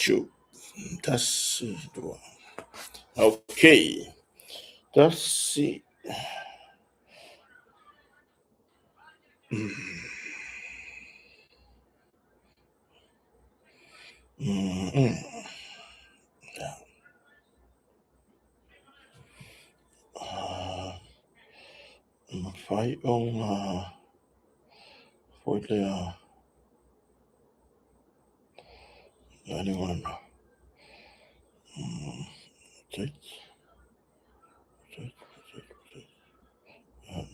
Shoot. Das okay. Das Mafai on foi le anyone. Take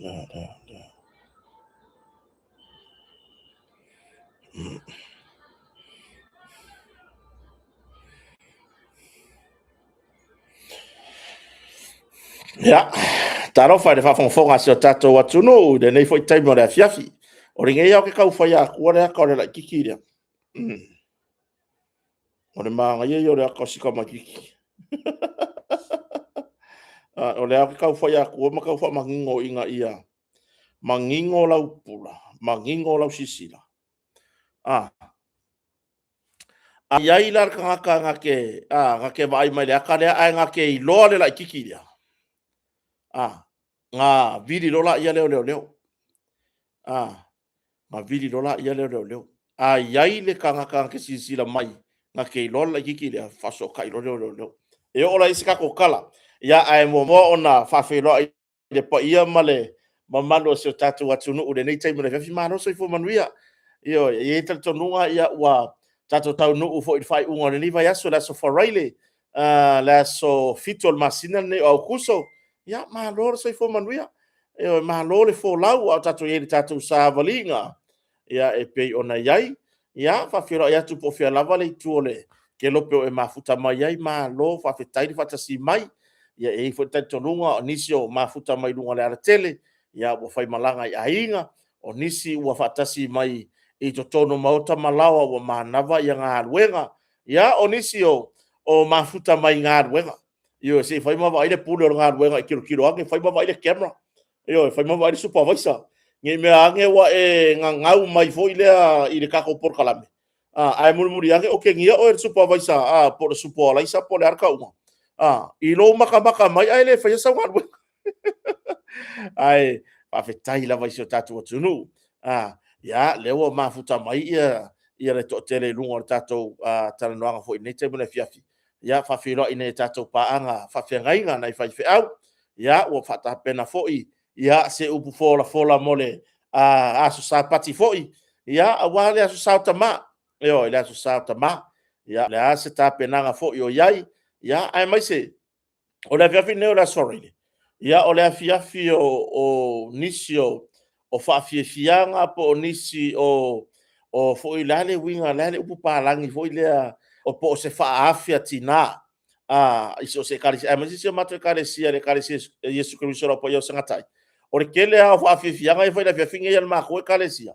da. Ya. Taro fa de fa fonga so tato watuno de nei foi time ora fiafi. O ringa ia ke kau fa ya ko ora ka ora kikira. O le manga ia ora ka sika makiki. O le ke kau fa ya ko ma kau fa mangingo inga ia. Mangingo lau pula, mangingo lau sisila. Ai lar ka ngake vai mai le akale ai ngake I loa le la kikiria. Nga vidi lola ia leo. Nga vidi lola ia leo. Ai le ka ngake sisila mai ngake lola kikiria faso kai leo. E ola isika ko kala. Ya ai mo ona fa fe lo de pa ia male mamalo se tatu watunu u de nei tai mo le fi mano so fo manuia. Yo e tonunga ia wa tato tau no u fo fai unga ni vai aso la so for Riley la so fitol masina ne au kuso ya ma lor so fo manuia e ma lor fo lau au tato ye tato sa valinga ya e pe ona yai ya fa firo ya tu po fia lava le tuole ke lope e mafuta mai yai ma lo fa fetai fa tasi mai ya e fo tato lunga nisio mafuta mai lunga le ala tele ya wo fai malanga ya inga o nisi ua fatasi mai I to tono mauta malawa wa manava ia ngā ruenga. Ia o nisi o mafuta mai ngā ruenga. Io se fai mawa aile pule o ngā ruenga I kiro ange, fai mawa aile camera. Io fai mawa aile supervisor. Nge mea ange wa e ngau mai fo ilea I le kako por kalame. Ai muri ange, okay, ngia o e supervisor, por supervisor, por le arka uma. I lo maka mai aile fai sa ngā ruenga. Ai, pawhetai lava I so tatu atunu. Ya lewa mafuta mai ia le to tele lunga tato talanoanga fo nei te mona fiafi ya fa filo ine tato paanga fa fengainga nai fai fe au ya o fata pena foi ya se upu fola mole aso sa pati foi ya awale aso sa tama yo le aso sa tama ya le ase ta penanga foi o yai ya ai mai se o le fiafi ne o la sorry ya o le fiafi o nisio o faafiafianga po o nisi o foi lale winga lale upu palangi foi lea o po se faafia tina iso se kalisi mas iso matre kalisi le kalisi Yesu Kristo po yo sangatai o le kele a faafiafianga foi la fiafinga ia ma ko kalisi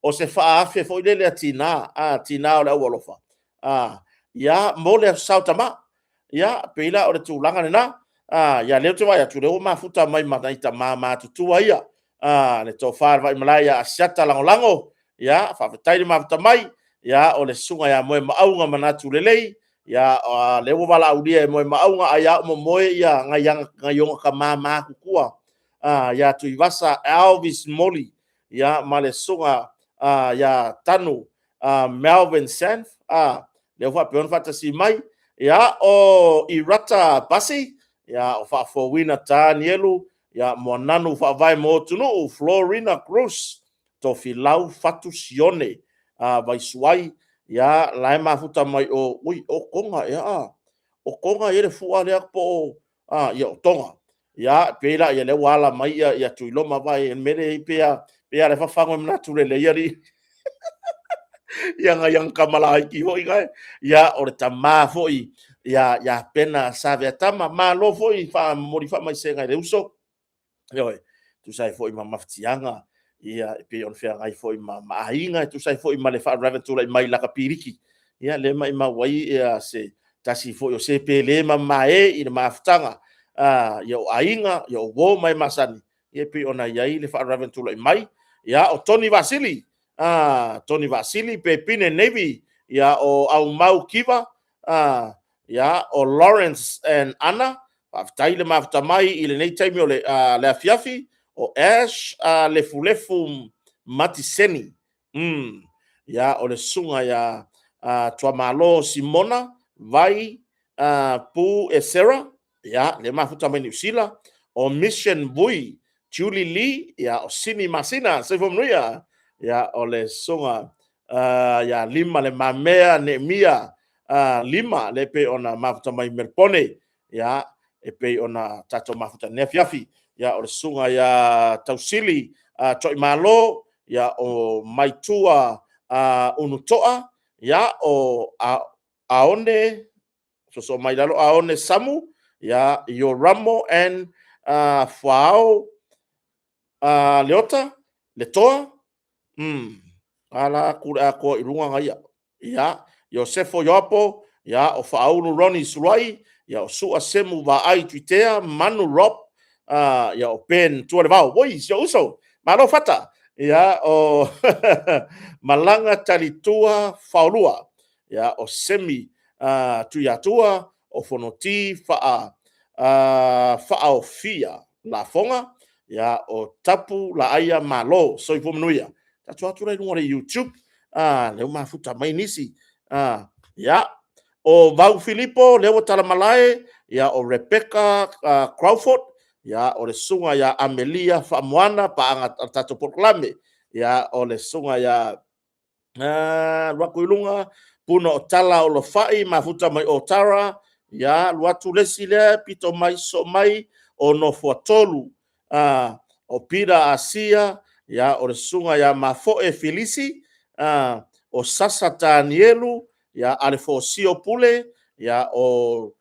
o se faafia foi le tina tina o la wolofa ya mole sautama ya pela o le tulanga na ya le tu vai tu le mafuta mai mataita mama tu ia le to far vai malaya asiata lango ya fa tai mafuta mai ya o le sunga ya moe maunga manatu lelei ya le wala audia moe maunga aya moe ya ngayong ka mama kukua ya tu ivasa Elvis Molly ya male sunga ya tanu Melvin Sanf le fa peon fata si mai ya o irata basi ya o fa for winner Danielu ya monanu fa vai mo tunu Florina Cruz to filau fatu sione vai suai ya lai mafuta mai o konga ya o konga ele fu ale po ya tonga ya pela ya le wala mai ya tuiloma vai mere pea le fa fango na tule le yari yang kamala ki hoi ga ya o tama foi ya pena save tama malo foi fa morifa mai senga le uso yo tu sai foi ma maftianga ia pe on fea ngai foi ma ainga tu sai foi ma le fa raven tu mai la kapiriki ia le mai ma wai ia se tasi foi o se pele ma mai i ma aftanga yo ainga yo wo mai masani ia pe ona ia le fa raven tu mai ia o Tony Vasili pe pine Navy ia o au mau kiva ya o Lawrence and Anna tai le mafuta mai i le nei taimi o le afiafi o Ash lefulefu Matiseni ya o le sunga ya tua malo Simona vai Pu e Sarah ya le mafuta mai New Zealand o Mission Bui Julie Lee ya o Sini Masina se fomnuia ya o le sunga ya lima le mamea Nemia lima le pe ona mafuta mai Melpone ya e pe ona tato mafuta nefiafi ya o le sunga ya tausili toi malo ya o maitua unutoa ya o aone so mai lalo aone samu ya Yoramo and Fuao leota letoa ala kura ko irunga ngai ya Yosefo Yopo ya o Faaulu Ronnie Surai ya o Sua Semu va ai Twitter Manu Rob ya o pen tu le vau boy so uso malo fata ya o malanga talitua faulua ya o semi tu ya tua o fonoti fa o fia la fonga ya o tapu la aya malo so ifomnuia tatu atu le ngore YouTube le mafuta mai nisi ya o Vau Filipo le tala malai ya o Rebecca Crawford ya o le sunga ya Amelia Famuana pa anga tatu proklame ya o le sunga ya wakuilunga puno o tala o lo fai mafuta mai o tara ya luatu lesi le pito mai so mai o no fuatolu o pira asia ya o le sunga ya mafoe Filisi o Sasa Danielu ya Alefosio Pule ya o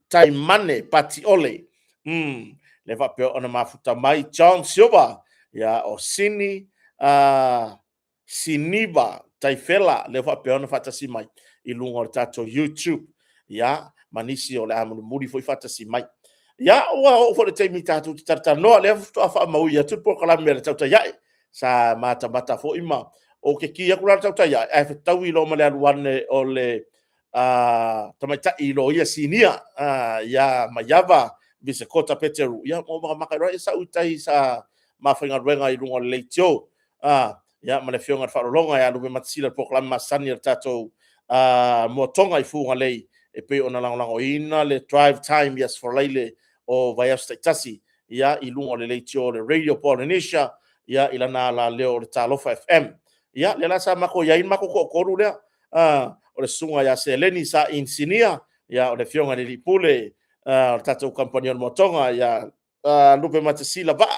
Taimane Patiole le va pe ona mafuta mai John Silva ya o Sini Siniba Taifela le va pe ona fatasi mai i lunga o tato YouTube ya manisi o le amunu muri foi fatasi mai ya o fo le taimi tatu tarta no le fa fa mau ya tu por kala mer tauta ya sa mata fo ima o ke kia kula tauta ya e fa tawi lo male aluane o le tamaita i lo ia sinia ya mayava bisa kota Peteru ya mo maka ro sa utai sa mafinga renga i lunga leitio ya male fionga fa longa ya lu matsila proklama masani tato mo tonga i funga lei e pe ona lango ina le drive time yes for leile o vai tasi ya i lunga le leitio le radio Polynesia ya ilana la leo le Talofa FM ya le la sa mako ya in mako ko koru le o le sunga ya Seleni sa insinia ya o le fionga le lipule tato kampani mo tonga ya lupe matasila ba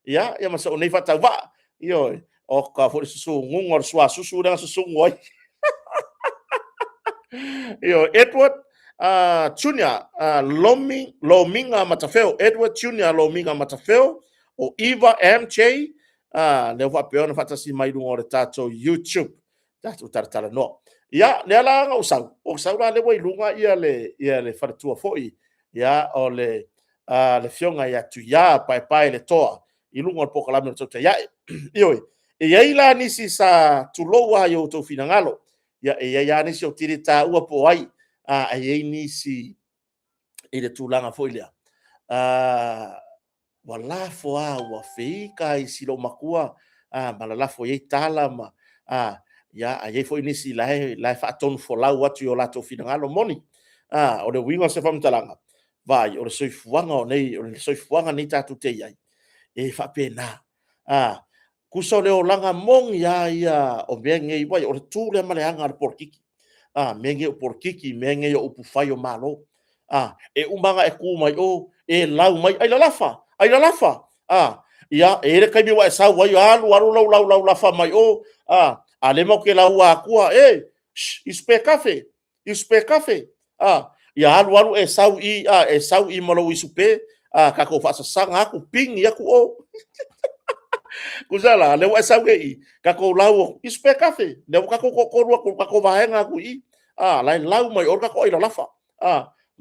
ya masa o nei fata ba yo o ka fo susu ngongor swa susu da susu ngoi yo Edward Junior Lominga Matafeo Edward Junior Lominga Matafeo o Eva MJ le va peona fatasi mai dungo le tato YouTube tato tartala no ya le ala o sau la le wai lunga ia le fatua foi ya o le fionga ya tu ya pai le toa i lunga o pokalame tota ya yo e ai la nisi sa tuloa yo to finangalo ya ya nisi o tirita ua po ai ai nisi i le tulanga foi le wala foa wa feika i silo makua malala fo ye tala ma ya ai foi nisi la fa ton fo la watu yo la to finangalo moni o le winga se fam talanga vai o le soifuanga o nei o le soifuanga ni tatu te ai e fa pena kuso le o langa mong ya o menge i vai o le tu le male anga por kiki menge o por kiki menge o upu fai o malo e umanga e ku mai o e lau mai ai la lafa ya e le kai mi wa sa wa yo alu lau lafa mai o ale mo ke lau akua ispe cafe ya alu e sau i malo i supe ka ko fa sanga ku ping ya ku o kuzala le wa sau i ka ko lau ispe cafe le ka ko ko vaenga ku i lai lau mai o ka ko i la lafa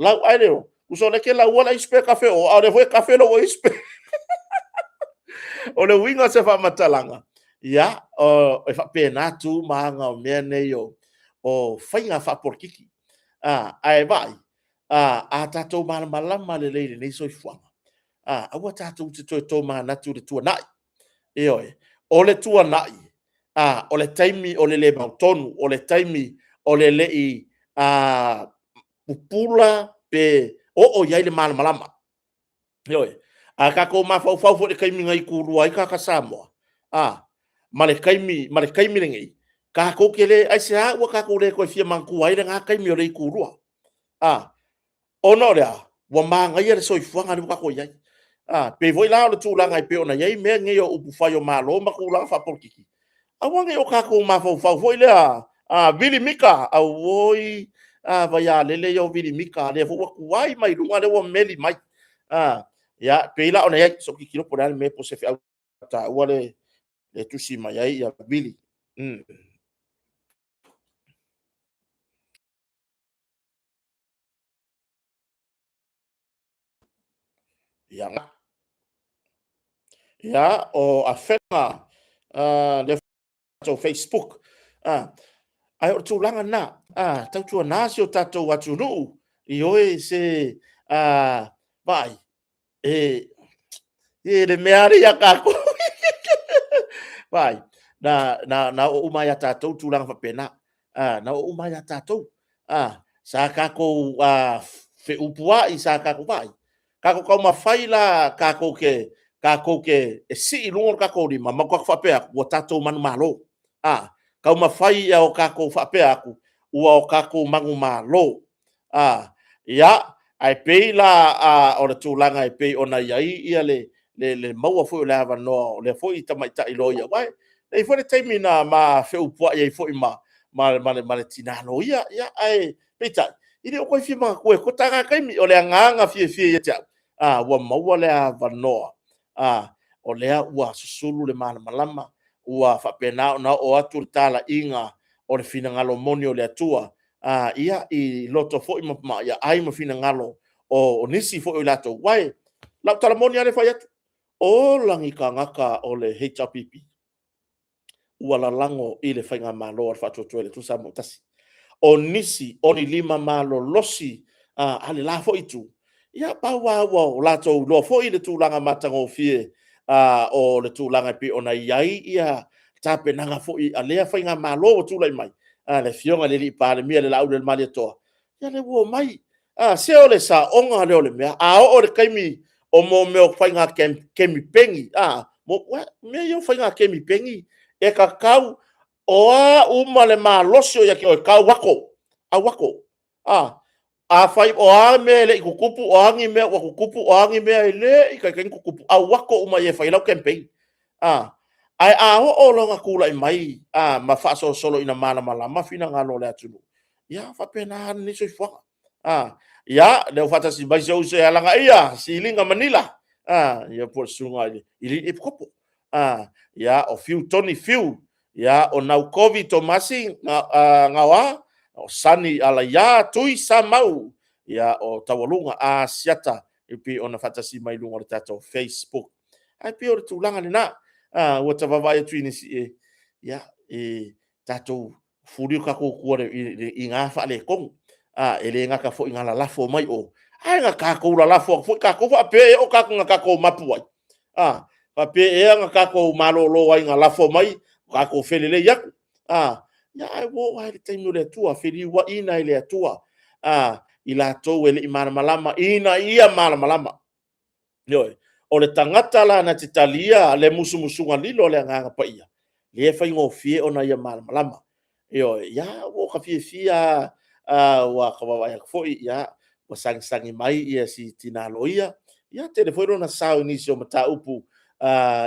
lau ai le uso le ke lau wala ispe cafe o ale foi cafe lo ispe o le winga se fa matalanga ya e fa pena tu manga o mene yo o whainga whaporkiki. Ai vai, a tātou malama le leile nei soifuanga. Aua tātou te toi tō mānatu le tua nai. E oe, o le tua nai, o le taimi o le mautonu, o le taimi o le lei pupula pe o iai le malama. E oe, ka ko mafau fo le kaimi ngai kurua ai ka Samoa. Ma le kaimi le ngai. Ka ko kele ai se ua ka ko le ko fia manku ai le nga kaimi o le kurua. Ono rea, wa manga ia le soifuanga ni ka ko iai. Pe voi la le tūlanga i pe ona iai mea ngai o upu whai o malo ma kula whapolkiki. Awange o ka ko mafau fau foi lea, Vili Mika, au oi, vai a lele yo Vili Mika, le fo kuai mai lunga le wa meli mai. Ya, pe la ona iai, so ki kilo por me po se au ta ua le tusi mai ai ya Vili. Ya, o a whenga, le so Facebook. Ai o tūlanga na, tau tua nāsi o tātou atu nuu, i oe se, vai, le meari a kako. Vai, na o umai a tātou tūlanga whapena, na o umai a tātou, sa kako fe upua i sa kako vai, kako kau mawhai la kako ke e si ilungo kako ni mamakwa whapea ua tātou manu malo, kau mawhai o kako whapea aku, ua o kako mangu malo. Ia, ai pei la o le tūlanga ai pei ona iai ia le maua fo le ava no, le fo i tamaita i loia, wai, nei fo le taimi na ma wheu pua iai fo i ma le tinalo ia, ai, peita, ili o koi fi mga koe, ko taka kaimi o le anganga fie ia tia, ua maua le ava no, o lea ua susulu le malama, ua whapena na o atu le tala inga o le fina ngalo moni o le atua, ia i loto fo i ma ia ai ma fina ngalo o nisi fo i lato, wai, lau tala moni ale fai atu, o langi ka ngaka o le HRPP, ua la lango i le whainga malo ar whatoto ele tusa mo tasi, o nisi o ni 5 malo losi, ale la fo i tu, ia paua o lato lo fo i le tūlanga matango fie, o le tūlanga pe ona iai ia tape nanga fo i alea whainga malo o tūlai mai, le fionga le li pa le mia le lau le mali toa, ia le ua mai, se o le sa onga le o le mea, o le kaimi o mo meo whainga kemi pengi, mea iau whainga kemi pengi, e ka kau o uma le malosio ia ki o kau wako, a fai o me le i kukupu o angi mea wa kukupu o angi mea le i kai kukupu a wako uma ye fai lau campaign ai o longa kula i mai ma fa solo ina malama fina ngalo le atunu ya fa pena ni so fo ya le fata si ba jo se alanga ia si linga Manila ya por sunga ili e kopo ya o fiu ya o nau covid to masi ngawa o sani ala ya tui sa mau ya o tawalunga siata ipi ona fatasi mai lunga le tato Facebook ai pe o tulanga na o tawavai tu ni si ya tato furiu ka ko ko i nga fa le kong ele nga ka fo nga la fo mai o ai nga ka ko la fo ka ko fa pe o ka nga ka ko mapu ai pa pe e nga ka ko malolo ai nga la fo mai ka ko felele ya ya ai wo ai te no le tua feli wa ina ile tua ila to ele i malama ina ia malama yo o le tangata la na titalia le musumunga lilo le nga pa ia le fa ngo fie ona ia malama yo ya wo ka fia wa ka wa ya fo ya wa sang mai ia si tinalo ia ya telefone na sao ni so mata upu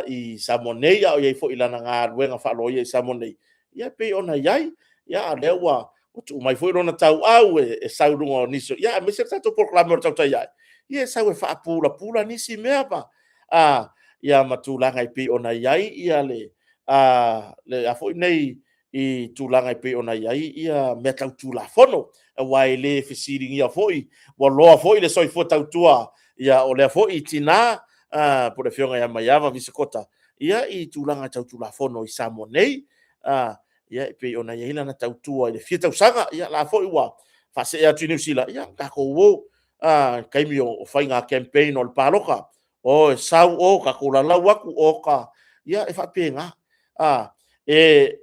i Samonei o ia fo ilana nga wenga fa lo ia Samonei ia pe ona iai ia lewa o tu mai foi rona tau au e saurunga o niso ia me se tato proclamor tau tai ia sau e fa pula nisi mea pa ia matulanga i pe ona iai ia le a foi nei i tulanga i pe ona iai ia me tau tula fono wai le fisiring ia foi wa loa foi le soi fo tau tua ia o le foi tina por le fionga ia maiava visikota ia i tulanga tau tula fono i Samonei ia pe ona ia ila na tautua ile fia tausanga ia la fo iwa fa se atu New Zealand ia ka ko wo kaimi o fainga campaign o paloka o sau o ka ko la waku o ka ia e fa penga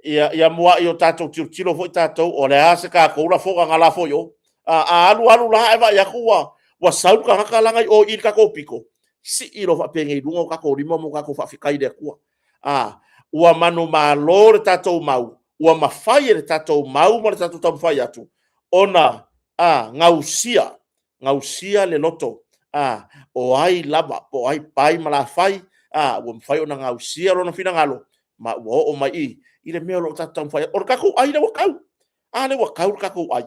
ia mua io tato tilo fo tato o le ase ka ko la fo nga la fo yo alu la eva ia kuwa wa sau ka langa o il ka ko piko si ilo fa penga i lungo ka ko limo mo ka ko fa fikai de kuwa ua manu malo le tatou mau ua mafai le tatou mau ma le tatou tamafai atu ona ngausia le loto o ai lava o ai pai ma la fai ua mafai ona ngausia lona finagalo ma ua o mai i le mea lo tatou tamafai o le kakou ai le wakau le wakau le kakou ai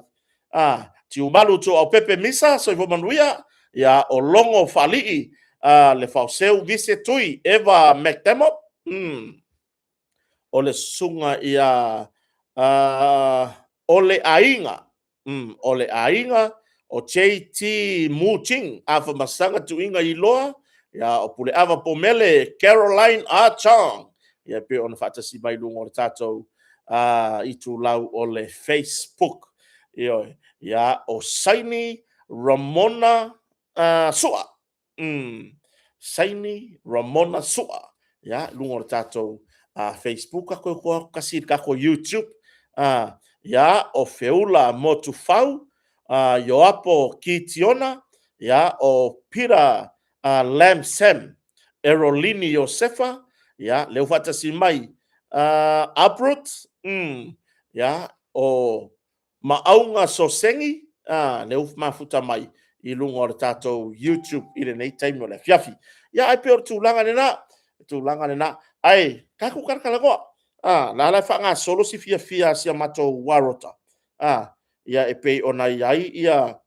tiu malu to au pepe misa so fo manuia ya o longo falii le fauseu vise tui Eva McDermott o le sunga ia ole ainga o JT Muting afa masanga tuinga iloa ya o pule ava pomele Caroline Chong ya pe on fata si mai lungo le tatou i tu lau o le Facebook ya o Saini Ramona Sua Saini Ramona Sua ya lungo le tatou Facebook ko kasir ka ko YouTube ya o feula motu fau yo apo kitiona ya o pira Lamsem Erolini Josefa ya leu fata si mai Abrut ya o maunga sosengi leu mafuta mai i lungo le tatou YouTube i le nei time no le fiafi ya ai pe o tulanga na ai kaku karkalagoa la fanga solo si fia si mato warota ia e pe ona ai ia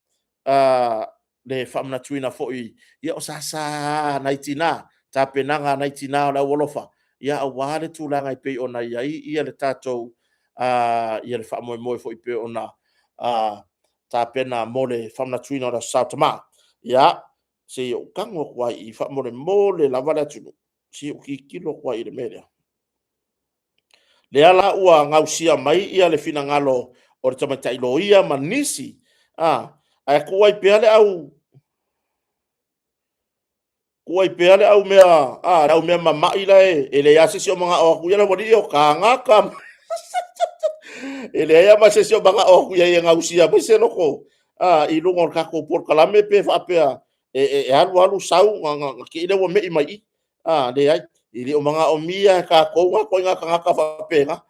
le famna tuina foi ia o sasa naitina tapenanga naitina la wolofa ia awale tulanga e pe ona ai ia le tatou ia le famo mo foi pe ona tapena mole famna tuina da Sautama ia se o kango kwa i famo mole la vala tunu si o kilo kwa i le media le ala ua ngausia mai ia le finagalo o le tamaitailoia ma nisi ae kuai pea le au mea au mea mamaʻi la e le ia sesi o magaʻo akuia le walii o kagaka e le ia ma sesi o magaʻo akuia ia ngausia mai se loko i luga o le kakou polokalame pe faapea e alualu sau kiʻi le ua meʻi mai le ai i le o magaʻo mia kakou gakoiga kagaka faapega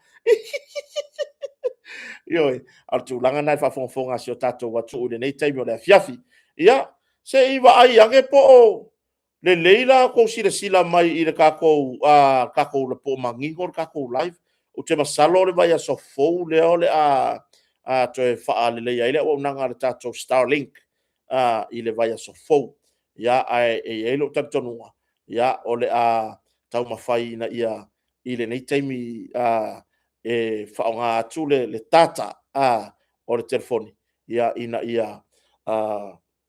Ioi, al tulaga nai faafogafoga si o tatou atuu lenei taimi o le afiafi ia se iwa ai age po o lelei la kou silasila mai i le kakou le po magigo o le kakou live o te masalo o le vai asofou lea o le toe faalelei ai le ua unaga le tatou Starlink i le vai asofou ia ae ai loo talitonuga ia o le taumafai ina ia i lenei taimi e whaonga atu le tata o le telefoni ia ina ia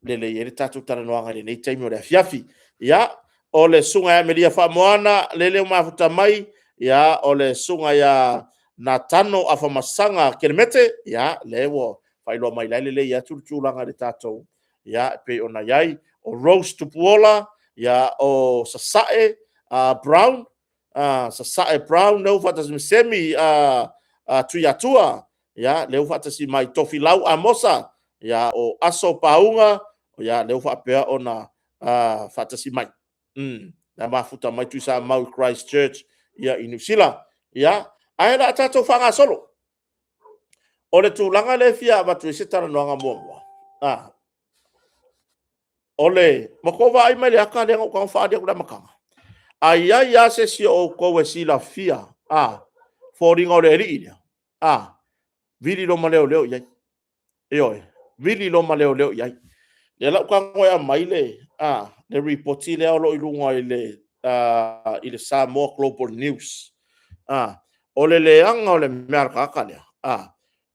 lele i le tatu tara noanga le nei taimi o le afiafi ia o le sunga ya melia whamoana lele o mafuta mai ia o le sunga ya na tano a whamasanga kelemete ia lewo whailoa mai lai lele ia tulanga le tatou ia pe ona iai o Rose Tupuola ia o Sasae Brown Sasae Brown leu fatasi semi tuiatua ya leu fatasi mai tofilau amosa ya o aso paunga ya leu faapea ona fatasi mai na mafuta mai tuisa mau Christchurch ya i New Zealand ya ai la tatou fanga solo o le tulaga le fia matu se tara noanga mo ole makova ai mai le aka le ngau fa dia kula makanga ai ai se si o ko we si la fia foring o le ri vili lo maleo leo yai oi vili lo maleo leo yai le la ka ngoa mai le le report le o lo ilunga i le Samoa Global News o le anga o le merka ka le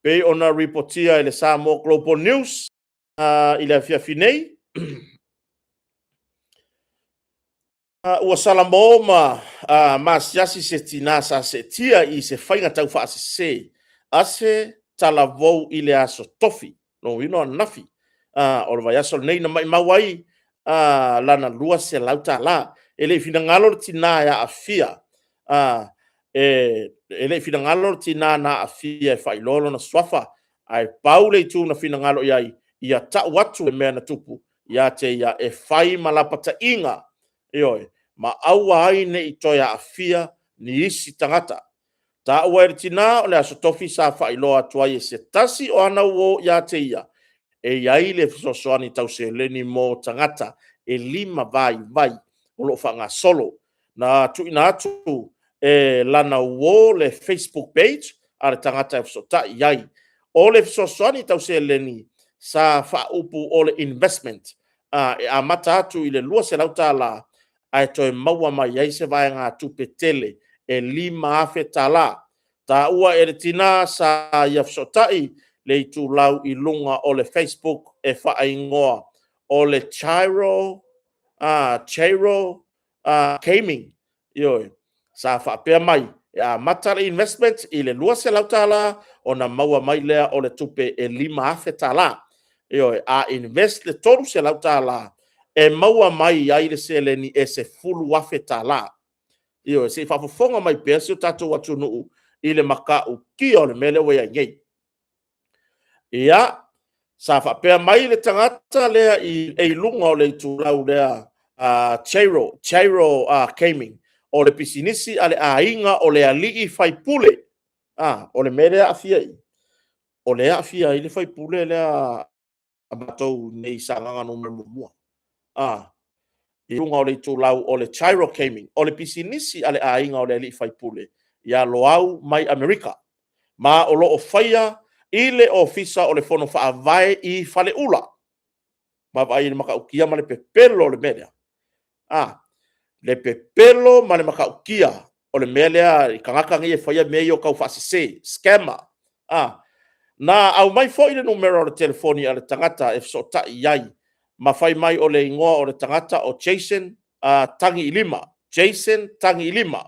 pe ona report i le Samoa Global News i le fia finei ua salamoma masiasi se tina sa se tia I se whainga tau wha se ase talavou I le aso tofi no ino nafi o le vai aso nei na mai mawai lana lua se lauta la ele fina ngalo tina ya afia ele fina ngalo tina na afia failolo na swafa ai paule tu na fina ngalo yai ia ta watu e mea na tupu ia te ia e fai malapata inga ioi ma aua ai ne I toia afia ni isi tangata. Ta ua tina o le aso tofi sa whailo atua I se tasi o ana uo ia te ia. E iai le fisosoani tau se leni mo tangata e lima vai o lo whanga solo. Na tu ina atu e lana uo le Facebook page a le tangata e fisota iai. O le fisosoani tau se leni sa wha upu o le investment. E a mata atu I le lua se lauta la ai toi maua mai ai se vai ngā tupe tele e lima afe tala. Ta ua e tina sa iafsotai le I tu lau I lunga o le Facebook e whaingoa o le Chairo Gaming. Ioi, sa whapea mai e a matara investment I le lua se lautala o na maua mai lea o le tupe e lima afe tala. Ioi, a invest le toru se lautala e maua mai ai le seleni e se fulu afe tala. Io se whafofonga mai pēr si o tatou atu nuu I le makau ki o le mele wea ngei. Ia, sa whapea mai le tangata lea I lunga o le tūrau lea Chairo Gaming. O le pisinisi ale ainga o le alii whaipule. O le mele afia I. O le afia I le whaipule lea amatou nei sanganga no mua. I runga o le tūlau o le Chairo Gaming, o le pisinisi ale ainga o le ali whaipule, ia loau mai Amerika. Ma o lo o whaia, I le ofisa o le fono whaavai I whale ula. Ma vai le maka ukia ma le pepelo o le melea. Le pepelo ma le maka ukia o le melea, I kangakangi e whaia mei o kau whaasise, scammer. Na au mai fo I le numero o le telefoni a le tangata e fsota iai. Ma fai mai o le ingoa o le tangata o Jason Tangi Ilima. Jason Tangi Ilima.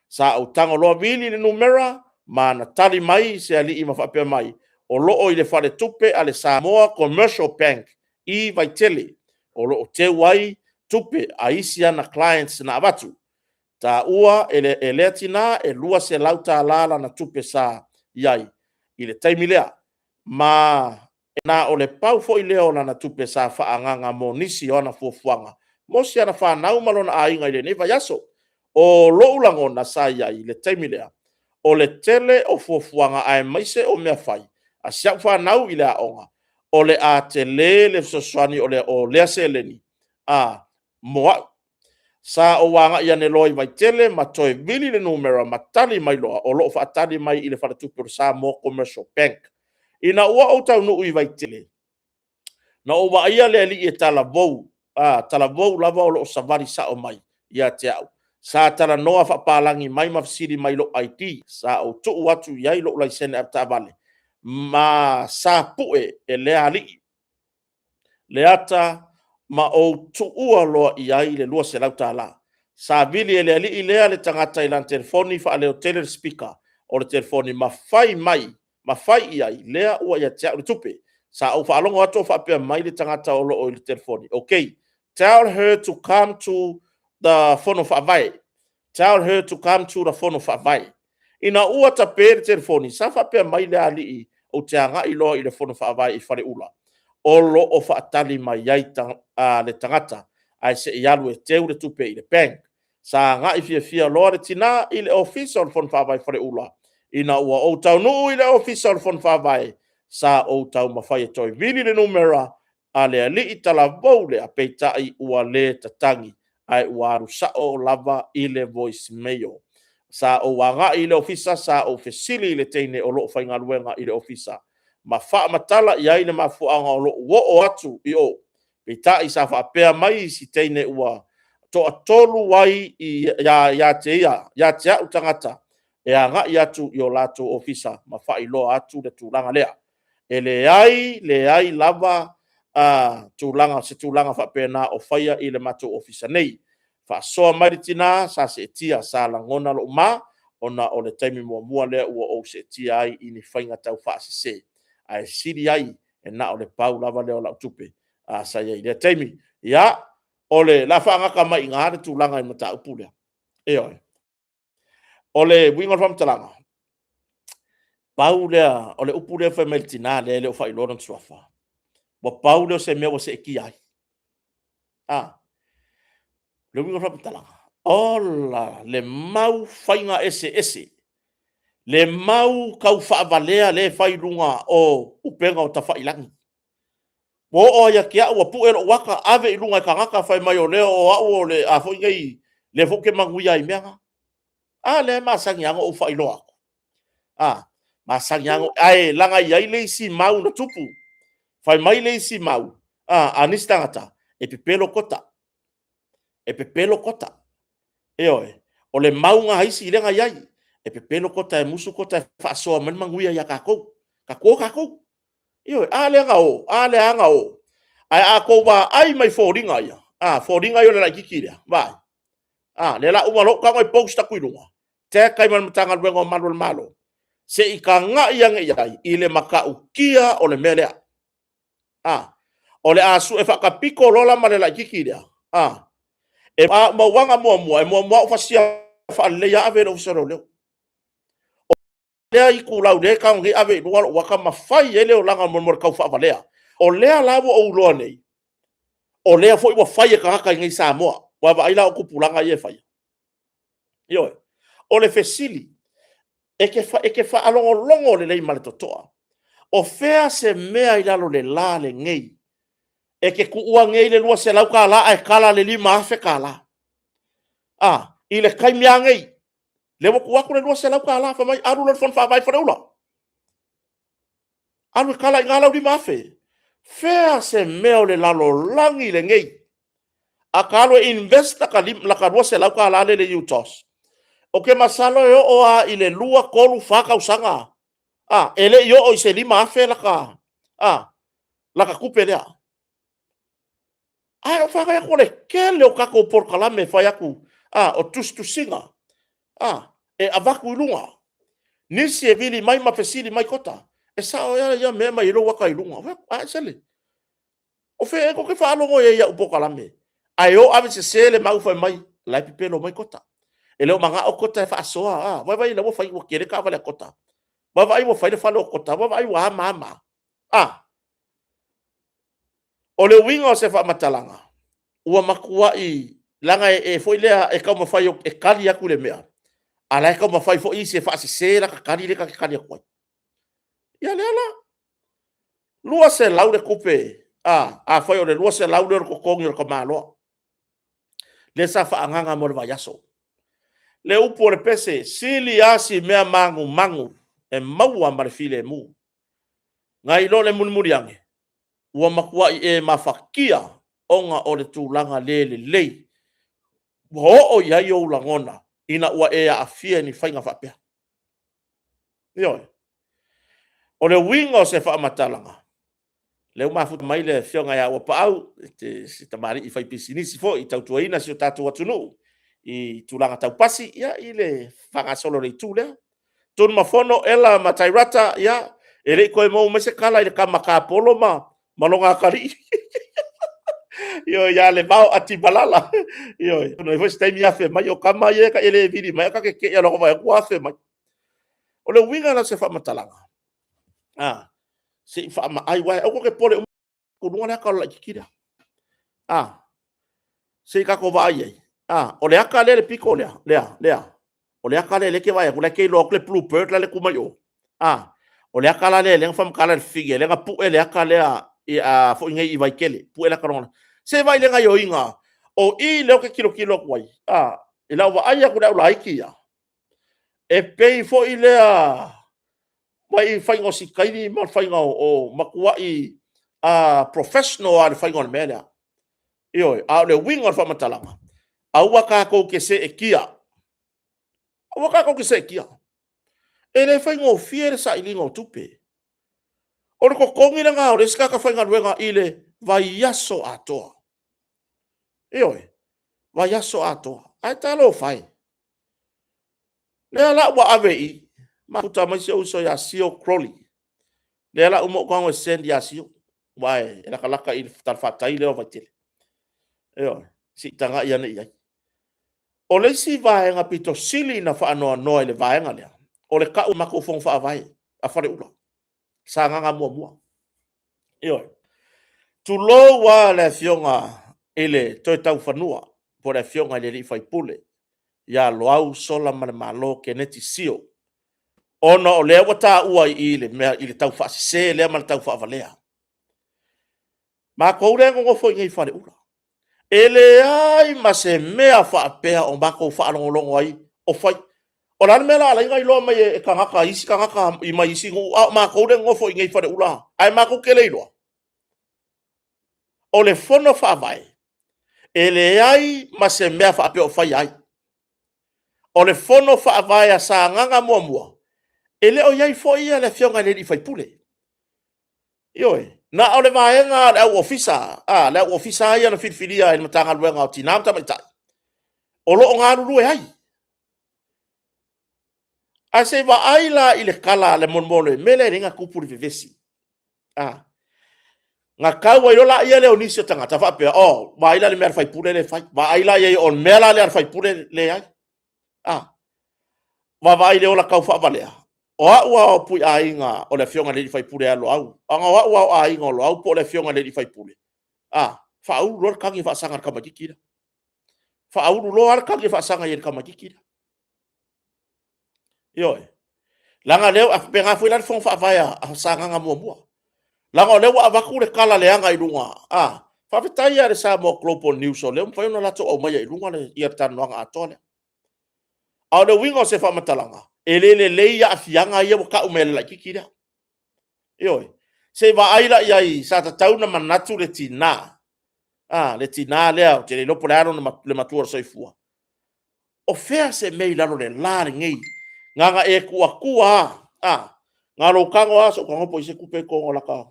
Sa au tango loa vili le numera, ma na tali mai se ali ima whapea mai. O loo I le whare tupe a le Samoa Commercial Bank I Vaitele. O loo te wai tupe a isi ana clients na avatu. Ta ua e lea tina e lua se lauta alala na tupe sa iai. I le taimilea. Ma na o le pau fo I leo na tupe sa whaanganga mo nisi o na fuafuanga. Mo si ana whanau malona a inga I le neva yaso. O loulango na sa iai le taimilea. O le tele o fuafuanga ai maise o mea fai. A siap whanau I le aonga. O le a te le fsoswani o lea se leni. Moa. Sa o wanga I ane loi mai tele ma toi vili le numera ma tali mai loa. O loo whaatali mai I le whanatupe o Samoa Commercial Bank. Ina ua o tau nuu I Vaitele. Na o wa ia le ali e talavou lava o lo savari sa o mai ia te au. Sa tala noa whapalangi mai mafsiri mai lo ID sa o tuu watu iai lo laisene ap tavale. Ma sa pue e lea ali. Leata ma o tuua loa iai le lua se lauta la. Sa vili e le ali I lea le tangata I lan telefoni fa le o tele speaker o le telefoni ma fai mai ma fai iai lea ua ia te au le tupe. Sa au whaalongo ato whapea mai le tangata o loo I le telefoni. Okay, tell her to come to the phone of avai. Tell her to come to the phone of avai. Ina ua ta pere telefoni, sa whapea mai le ali o te anga I loa I le phone of avai I whare ula. O lo o whaatali mai iai le tangata, ai se I alu e teu le tupe I le bank. Sa nga I fia loa le tina I le office o le phone of avai whare ula. Ina ua o tau nuu I le office o le phone of avai. Sa o tau mawhai e toi vili le numera a le ali I tala vau le a peitai ua le tatangi ai ua aru sao lava I le voice mail. Sa o wanga I le ofisa sa o fesili I le teine o loo whainga luenga I le ofisa. Ma wha matala I aile ma fuanga o loo wo o atu I o. Peitai sa wha pea mai si teine ua to atolu wai I ya te au tangata. E a nga I atu I o lato ofisa ma wha I loa atu le tūranga lea. E le ai lava tūlanga se tūlanga whapena o whaia I le mato ofisa nei. fa so maritina sa se tia sala ngona lo ma ona o le taimi mua le ua o se tia ai ini fainga tau fa se ai siri ai e na o le pau lava le o la tupe a sa ia le taimi ya o le la fa nga ka mai ngā tu langa i mata upule e oi o le winga fam talanga pau le o le upule fa meltina le o fa ilona tsuafa wa pau le se me o se ki ai le winga fam talanga ola le mau fainga ese le mau kau fa valea le fai lunga o upenga o tafa ilangi wo o ya kia o pu ero waka ave lunga ka ngaka fai mai o le o le a fo ngai le fo ke manguia i mea le masangiango o fai loa masangiango ai langa ia le si mau no tupu fai mai le si mau anistangata e pepelo kota e oi o le mau nga haisi le nga iai e pepelo kota e musu kota fa so man manguia ya kako io ale anga o ai a ko ba ai mai foringa ia foringa yo la kikiria ba le la umalo ka mai post ku lunga te kai man tanga luengo malo se ikanga yang iai ile maka ukia o le mele o le asu e fa ka piko lola male la kikiria e ma wanga mo fa sia fa le ya ave no sero le le ku lau le ka ngi ave no wa ka ma fai ele o langa mo ka fa valea o le lavo o lo nei o le fo i wa fai ka ka ngi sa mo wa va ila ku pulanga ye fai yo o le fesili e ke fa longo le lei mal totoa o fea se mea ila lo le la le ngei e ke ku ua ngei le lua se lau ka la e kala le lima afe ka la i le kai mea ngei le mo ku aku le lua se lau ka la fa mai aru le fon fa vai fa ula alu kala ngala lima afe fea se mea o le lalo langi le ngei a kalo investa ka lim la ka lua se lau ka la le utos o ke masalo yo o a ile lua kolu faka usanga ele yo o se lima afe la ka kupe lea o faka ya kole kele o kako por kalame fa yaku o tu singa e avaku ilunga nisi e vili mai mafesili mai kota e sa o ya me mai lo waka ilunga sele o fe ko ke fa lo ngo ya upo kalame ayo ave se sele mau fa mai la pipelo mai kota ele o manga o kota fa soa vai la wo fa wo kere ka vale kota vai wo fa le fa lo kota vai wa mama o le winga o se fa matalanga ua makua i langa e foi lea e kau mawhai e kari aku le mea ala e kau mawhai fo i se fa se la ka kari le ka kari aku ia lea la lua se lau le kupe fai o le lua se lau le ko kongi o ka maloa le sa fa anganga mo le vaiaso le upo le pese sili asi mea mangu e maua ma le file mu ngai lo le munmuriange ua makua i e mafakia onga o le tūlanga lei o ia i o langona ina ua e a afia ni whainga whapea o le winga o se whamatalanga leu mafuta mai le whionga ia ua paau se tamari i whaipisi nisi fo i tautua ina si o tātua tunu i tūlanga taupasi ia i le whangasolo rei tūlea tonu mafono ela matairata ia e rei koe mou mese kala i le kamaka polo malonga kari ya le mau ati balala no i foi time ya fe mai o kama ye ka ele vidi mai ka ke ya lo vai ku fe mai o le winga na se fa matalanga se fa ma ai wa o ke pole ku no ka la kikira se ka ko vai o le aka le piko le o le aka le ke vai ku le ke lo le blue bird la le ku mai o le aka le fam kala fige le nga pu le aka le fo ngai i vai kele pu le ka se vai le ngai o inga o i le ke kilo kwai e la wa ai ku la iki ya e pei fo i le mai fai ngo sikai ni ma fai ngo o makua i professional al fai ngo mele io le wing of matalanga au ka ko ke se ekia au ka ko ke se ekia e le fai ngo fier sa ilingo tupe o ko kongi nga o le ska ka fai ngo wenga ile vai yaso atoa oi wa yaso ato ai talo fai le ala wa ave ma puta mai se uso ya sio crowley le ala umo kwa send ya sio wai ela kalaka il tarfatai le ovatil yo si tanga ia nei ai o le si vaenga pito sili na fa no no le vaenga le o le ka u mako fong fa vai a fare ula sa nga mua yo tu lo wa le fionga ele to tau fanua po le fionga le fai pule ya lo au sola malo ke neti sio ona o le wata ua i le mea i le tau fa se le mal tau fa valea ma ko re ngo fo ngai fare ula ele ai ma se mea fa pea o mako fa longo ai o fai o la mela la ngai lo mai e kanga isi kanga i mai isi ngo ma ko re ngo fo ngai fare ula ai ma ko kele lo o le fono fa vai ele ai ma se mea fa pea o fai ai o le fono fa vai a sa nganga mua ele o yai fo ia le fionga le fai pule yo na o le vaenga le ofisa le ofisa ia na filfilia e matanga luenga o tinam ta mai o lo nga lu ai a se va ai la ile kala le monmole mele ringa kupuri vivesi nga kawa yo la ia le onisi tanga ta fa pe o va ai la le mer fai pule le fai va ai la ia on mela le fai pule le ai va vai le ola kau fa valea o ua pui ainga o le fionga le fai pule alo au anga ua ainga o lo au po le fionga le fai pule fa au lo kangi fa sanga ka makikira fa au lo ar kangi fa sanga yen ka makikira yo langa leo a penga foi la fon fa vai a sanga nga mua langa leo a vaku le kala le anga i lunga fa vitai ya sa mo global news o leo fa no la to o mai i lunga le ia tanu anga atole au le wingo se fa matalanga ele le ya fianga ia ka umela la kikira yo se va aila ia sa ta tauna manatu le tina le tina le o te le lopo le ano le matua soifua o fea se mei lalo le lare ngai nganga e kua nga lo kango aso kango po se kupe ko la ka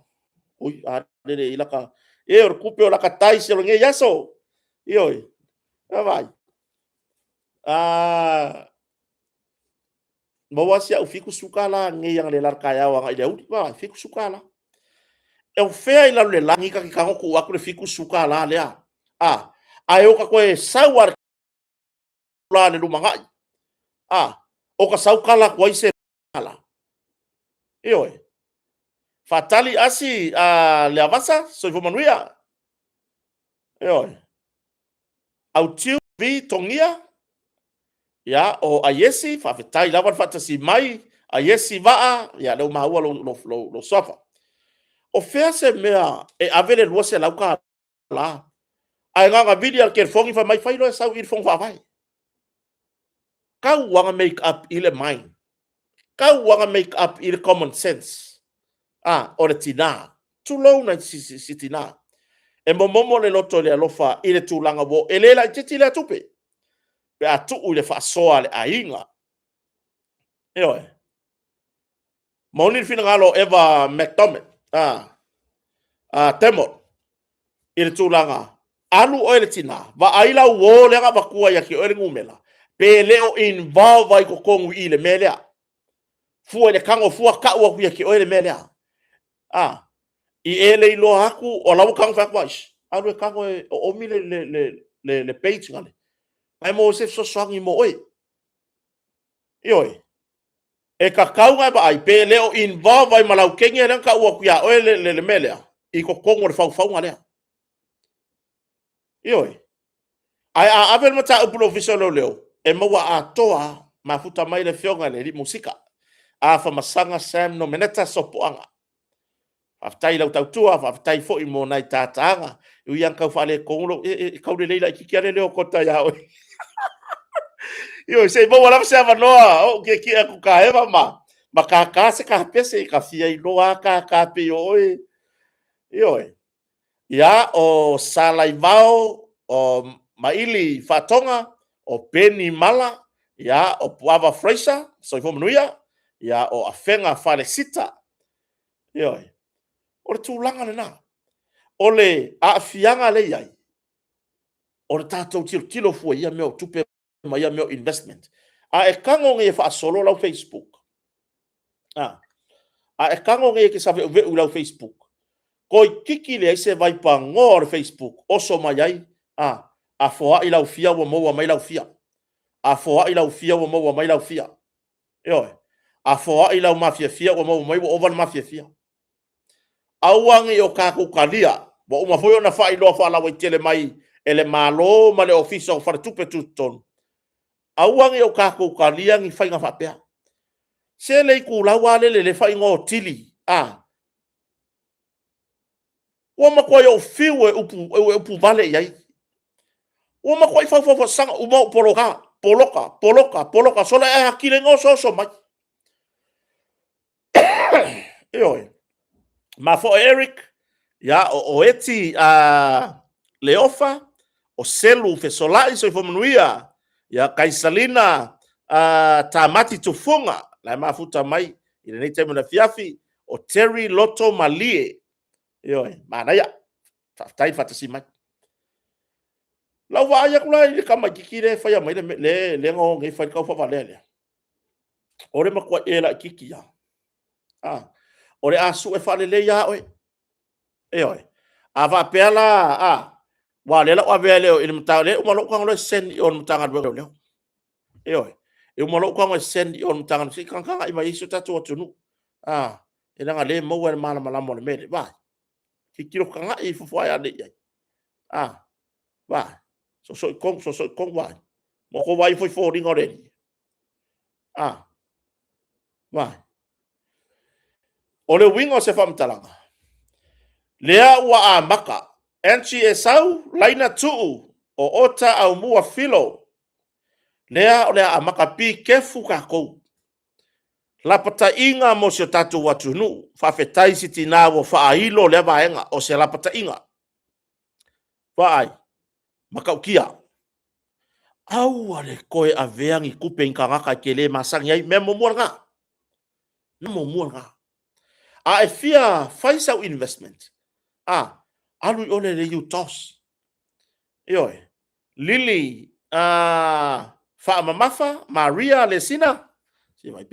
ui le ila ka e o kupe o la ka tai se lo ngai yaso yo vai bawa sia ufiku sukala ngai yang le lar kaya wa ngai udi ba fiku sukala e o fea ila le langi ka kango ku aku le fiku sukala le ai o ka koe sawar la le lumangai o ka saukala ko ise ala yo fatali asi le avasa so vo manuia yo au tiu vi tongia ya o ayesi fa fetai lava fatasi mai ayesi va ya le maua lo sofa o fea se mea e avele lo se lauka la ai nga video ke fongi fa mai failo sa ir fong fa vai ka wanga make up ile mind ka wanga make up ile common sense o le tina tu lo na si tina e momo le loto le alofa ile tu langa bo ele la titi le tupe pe atu le fa soa le ainga yo moni fina ngalo eva mcdonald temor ile tu langa alu o le tina va aila wo le ga bakua ya ki o le ngumela pe le o involve ai ko kongu ile melea fu le kango fu ka wa ku ya ki o le melea i ele lo aku o la kang fa kwais alu kango o mi le page ngale ai mo se so swangi mo oi yo e ka kaunga ba ai pe le o involve ai malau kenge le ka wa ku ya o le melea i ko kongo le fa ngale yo ai avel mata o professional leo e maua atoa mafuta mai le fionga le musika fa masanga sam no meneta sopoanga aftai lau tautua aftai fo i mo nai tatanga u yang kau fale kongo kau le leila ki kiare leo kota ya o yo sei bo wala se noa o ke ki aku ka eva ma ka se ka pese ka fia i loa ka pe yo yo ya o salaivao o maili fatonga o Penny Mala ya o Puava Fraser so fo manuia ya o afenga fale sita yo o tu langa na ole a fianga le yai o le tātou tilo fua ia meo tupe ma ia meo investment. A e kango nge wha solo lau Facebook. A e kango nge ke sawe uve lau Facebook. Ko i kiki le se vai pa ngor Facebook. Oso mai ai. A foa i lau fia wa maua mai lau fia. A foa i lau fia wa maua mai lau fia. Oi. A foa i lau mafia fia wa maua mai wa ovan mafia fia. Auangi o kako kalia. Wa uma foi ona fai loa fa la wa tele mai ele malo ma le office o fa tupe tuton. Auangi o kako kalia ngi fai nga fa pea. Se le ku la wa le fai ngo tili. Wa ma ko yo fiwe upu vale yai. Wa ma ko fa sanga uma poloka sola e hakile ngo so mai. Oi. Ma fo Eric ya o eti leofa o selu fe solai so fomuia ya Kaisalina tamati tufunga la mafuta mai ile ni temu na fiafi o Terry Loto Malie yo mana ya tai fatasi mai la wa ya kula ile kama kikire fa ya mai le ngo ngai fa ka fa valele ore ma kwa ela kiki ya ore asu e fa le ya oi oi ava pela wa lela wa vele o mtale o malo kwang lo send on mtanga do le oi e malo kwang send on mtanga si kan i mai su tatu tunu e nga le mo wa mala mala mo le me ba ki kilo kan i fu ya de ba so kong wa mo ko wa i fo ring already ba o le wingo se fam talanga lea wa maka enchi e sau laina tuu o ota au mua filo lea o lea maka pi kefu kako la pata inga mo se tatu watunu fa fetai siti na wo fa ailo le vaenga o se la pata inga vai maka ukia au ale koe aveangi kupe ngaka kele masang yai memo muanga a fia faisa investment alu ole le utos oi Lily fa mamafa Maria Lesina se vai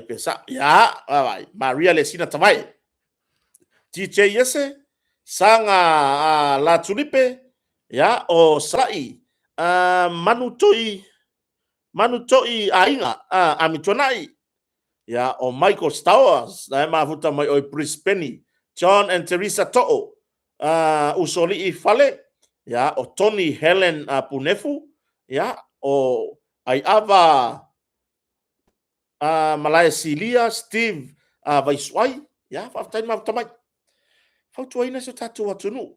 pensar ya vai Maria Lesina tawai DJ Yese sanga la tulipe ya o sai manutoi ainga amitonai ya o Michael Stowers na mafuta mai o Brisbane John and Teresa To'o usoli i fale ya o Tony Helen Punefu ya o ai ava Malaya Silia Steve Vaiswai ya fatai mafuta fautu ina se tatu watunu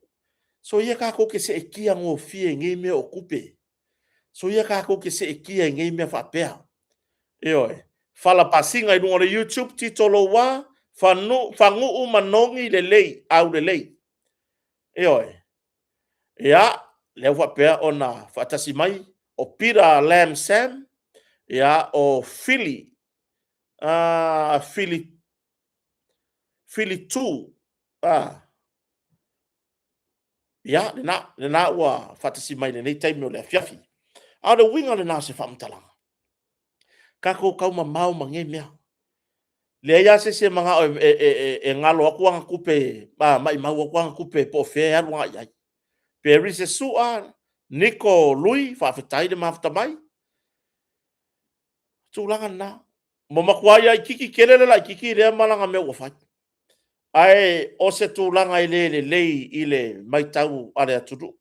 so ia ka ko ke se ekia ngo fie ngi me okupe so ia ka ko ke se ekia ngi me fa pea oi fala pasinga i ngore YouTube titolo wa fangu manongi le au le oi ya le wa pea ona fatasi mai o Peter Lam Sam ya o Philly Philly 2 ya na wa fatasi mai le time no le fiafi ada winga le na se famtala kako kauma mau mangemia le ya se manga e ngalo aku ang kupe mai mau aku ang kupe po fe ya wa ya peri se sua Nico Lui fa fetai de mafta mai tulanga na mo makwaya kiki kelele la kiki le malanga me wa fa ai o se tulanga ile ile mai tau ale atudu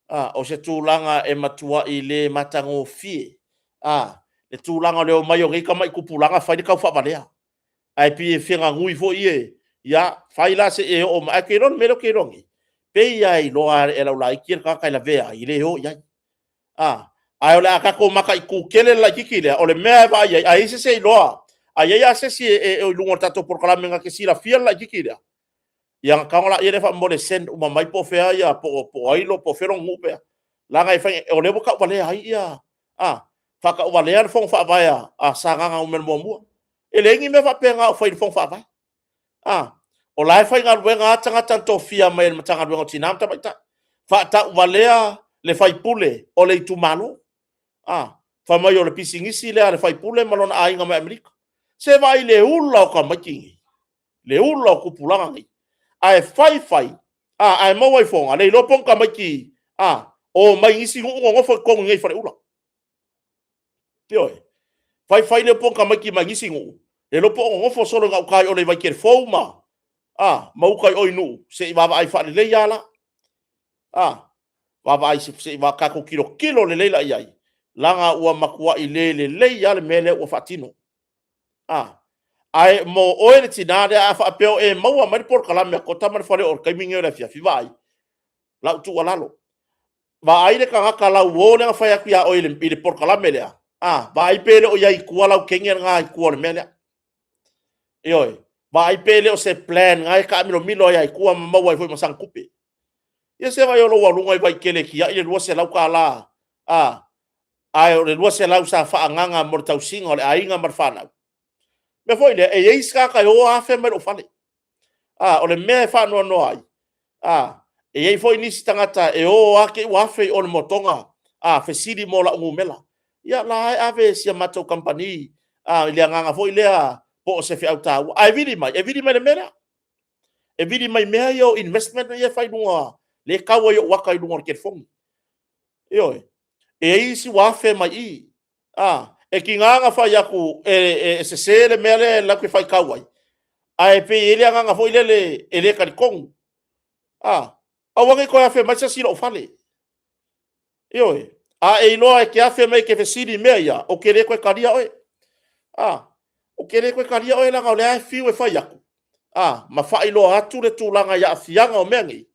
o se tulanga e matua ile matango fie le tulanga le o mai o ngai ka mai kupulanga fa di ka fa valea ai pi finga ngui fo ie ya faila se e o ma ke ron melo ke rongi pe ia i loa e la lai ki ka la vea i le ho ya ai ola ka ko maka i ku kele la kiki le o le me va ia ai se loa ai ia se si e o lungo tato por kala menga ke si la fia la kiki le yang ka ola ia fa mo le send uma mai po fea ia po ai lo po fero ngupe la ngai fa o le boka vale ai ia fa ka vale ar fong fa va sanga nga umen mo ele ngi me fa penga o foi fong fa vai o lai fai ngā ruenga atanga tanto fia mai le matanga ruenga tinam ta baita fa ta walea le fai pule o le tu malo fa mai o le pisingisi le fai pule malona ainga mai Amerika se vai le ula o ka makingi le ula o kupulanga ngai ai fai ai mau ai fonga le lopong ka maki o mai isi ngo fo ko ngai fa ula tio fai le pong ka maki mai isi ngo le lopong ngo fo solo ngau kai o le vai ke foma mau kai oi nu se va ai fa le yala va ai se va ka ko kilo le leila ai langa ua makua i le ya le mele ua fatino ai mo oe le tinade a fa peo e mau mai por kala me ko tamar fale or kai minge le fia fi vai la tu walalo va ai le ka kala wo le fa ya kia oe le por kala mele va ai pele o yai kuala kenya nga kuala mele oi va ai pele o se plan ngai ka milo yai kua mau ai foi masang kupe ia se vai o lo walunga vai kele kia ile lo se lau kala ai o le lua se lau sa whaanganga mo tau singa o le ainga mar whanau. Me foi le, e eiska kai o a whe mai o whane. O le mea whanua no ai. E ei foi nisi tangata e o ake u awhi o le motonga. Whesiri mo la ungu mela. Ia la ai ave sia matau company. Ile anganga foi lea po o se whi au tau. E vidi mai le mea. E vidi mai mea yo investment ia whai nunga. Le kawa yo waka i nunga o ke fongi. Ioi. E isi wafe mai i e ki nganga fai aku se sele mele la ku fai kawai ai pe ele nganga foi le ele ka kong a wangi ko afe mai sa sino fale yo e no e ki afe mai ke fesiri meia o kere ko karia oi o kere ko karia oi la ngole ai fi we fai aku ma fai lo atu le tulanga ya fianga o mengi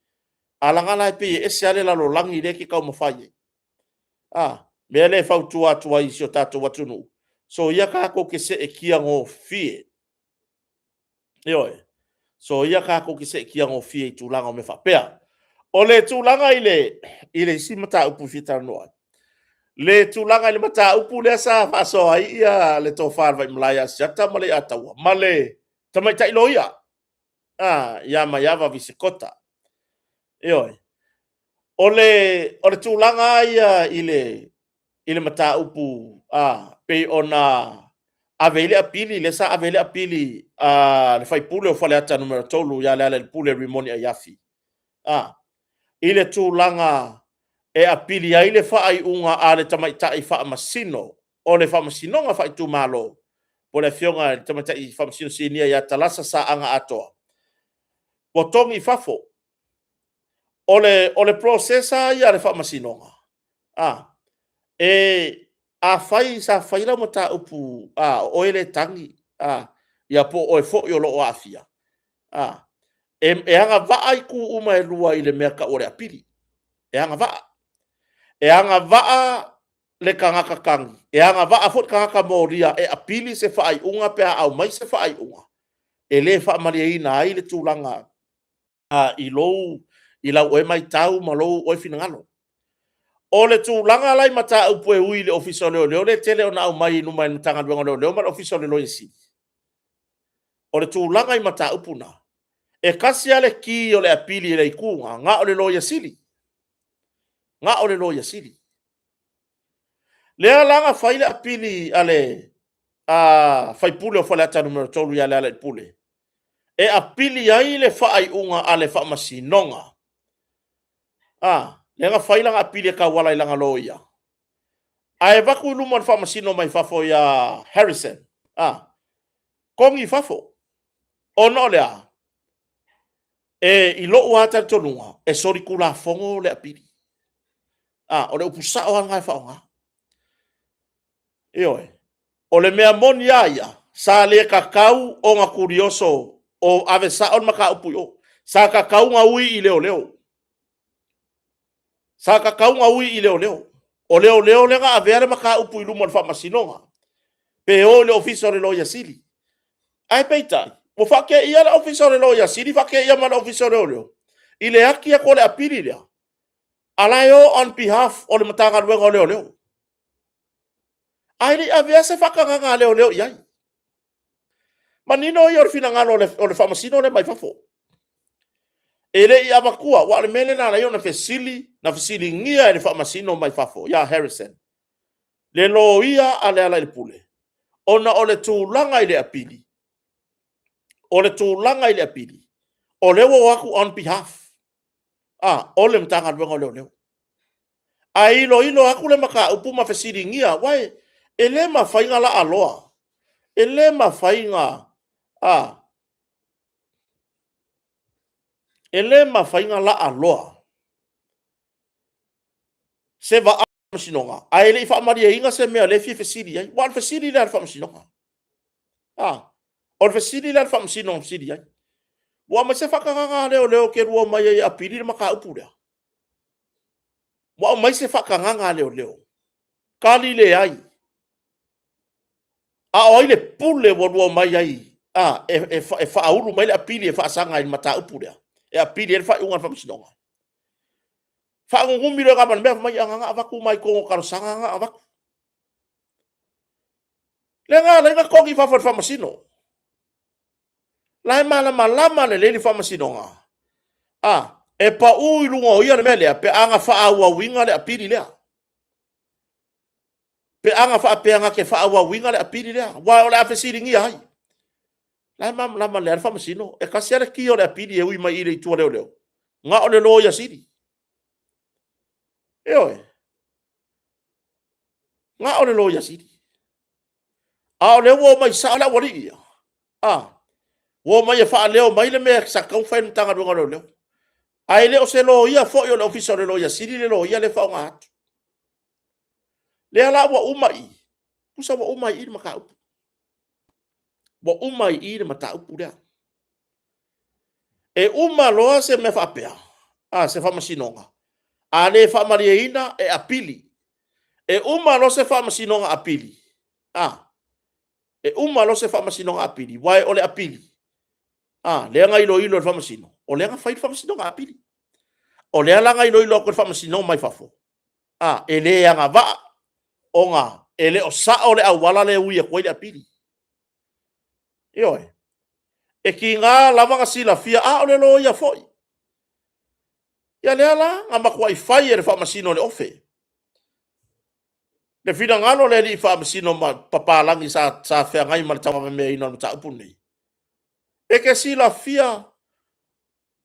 ala ngala pe ese ale la lo langi le ki ka mo fai me le fau tua i sio tato watunu. So ia ka ko ke se e kia ngō fie. So ia ka ko ke se e kia ngō fie i tūlanga o me whapea. O le tūlanga i le isi mata upu fita noa. Le tūlanga i le mata upu le sa faso ai ia le tō whārwa i malaya siata ma le ataua. Ma le tamai tai lo ia. Ia ma iawa visikota. O le tūlanga ia i le mata upu pe ona avele apili le sa avele apili le fai pule o fale ata numero tolu ya le pule rimoni a yafi i le tūlanga e apili ai le fai unga a le tamaitai faa masino o le faa masino nga fai tu malo po le fionga le tamaitai faa masino sinia ya talasa sa anga atoa potongi fafo o le processa ya le faa masino nga a fai sa fai la mata upu o ele tangi ia po o fo yo lo afia e anga va ai ku uma e lua i le mea ka ore apiri e anga va le kanga kakangi e anga va fo kanga ka moria e apili se fai unga pe au mai se fai unga e le fa mali ina ai le tulanga i la o mai tau malo o finangalo o le tūlanga lai mata upu e ui le ofisa leo le tele o nao mai numa i tanga duanga leo ma le ofisa leo isi. O le tūlanga i mata upu na. E kasi ale ki o le apili le ikunga, nga o le loia sili. Nga o le loia sili. Lea langa fai le apili ale fai pule o fale ata numero tolu ya le ale pule. E apili ai le fai unga ale fa masinonga. Lenga fai langa apili ka wala i langa loia. Ai vaku luma fa masino mai fafo ya Harrison. Kongi fafo. Ono lea. I lo wata tonunga. E sori kula fongo le apili. O le upusa o ngai fa o le mea moni aia. Sa le kakau o nga kurioso. O ave sa on maka upu yo. Sa kakau nga ui i leo. Sa kakau nga ui i leo. O leo le nga avere maka upu i luma fa masinonga. Pe o le ofisa le loia sili. Ai peitai. Mo fake ia le ofisa le loia sili fake ia ma le ofisa le leo. I le aki a kole apiri lea. Alayo on behalf o le matanga luenga leo. Ai le avea se whakanganga leo iai. manino i or fina ngalo o le famasino le mai fafo ele i avakua wa le mele na yo na fesili ngia le famasino mai fafo ya Harrison le loia ale ala le pule ona ole tūlanga i le apili ole tūlanga i le apili o le waku on behalf ole mtanga luenga leo a ilo aku le maka upu ma fesili ngia wai ele ma fainga la aloa ele ma fainga ele ma fainga la aloa se va a sinonga a ele fa maria inga se me le fi fesili ai wa fesili la fa sinonga o fesili la fa sinonga fesili ai wa ma se fa kanga leo ke ruo mai a pili maka upu le wa mai se fa kanga leo kali le ai o ile pule wo ruo mai ai e fa aulu mai a pili e fa sanga i mata upu le e a pili e fa unga fa sinonga fa ngumi le ga ban me mai anga avaku mai ko karo sanga anga avaku lenga ko ki fa fa masino lai malama le fa masino nga e pa u ilunga o ia le mele pe anga fa awa winga le apiri le pe anga fa pe anga ke fa awa winga le apiri le wa o le afesiri ngi ai lai malama le fa masino e kasere ki o le apiri e ui mai ile tu leo nga o le lo ya siri nga o le lo ya siri o le wo mai sa la wori wo mai fa leo mai le me sa kau fa tanga do ngalo leo ai le o se lo ia fo yo le officer le lo ia siri le lo ia le fa nga le ala wa umai kusa wa umai i maka upu wa umai i mata upu le e uma lo se me fa pea se fa masinonga ale fa mariina e apili e uma lo se fa masinonga apili e uma lo se fa masinonga apili wai ole apili le nga ilo fa masino o le nga fai fa masino nga apili o le nga ilo ko fa masino mai fafo e le nga va o nga ele o sa ole awala le ui ko ile apili e ki nga lava nga sila fia ole lo ia foi ya le ala nga makwai fai e fa masino le ofe le fina ngalo le di fa masino ma papalangi sa fea ngai ma tama me ina ma ta puni e ke sila fia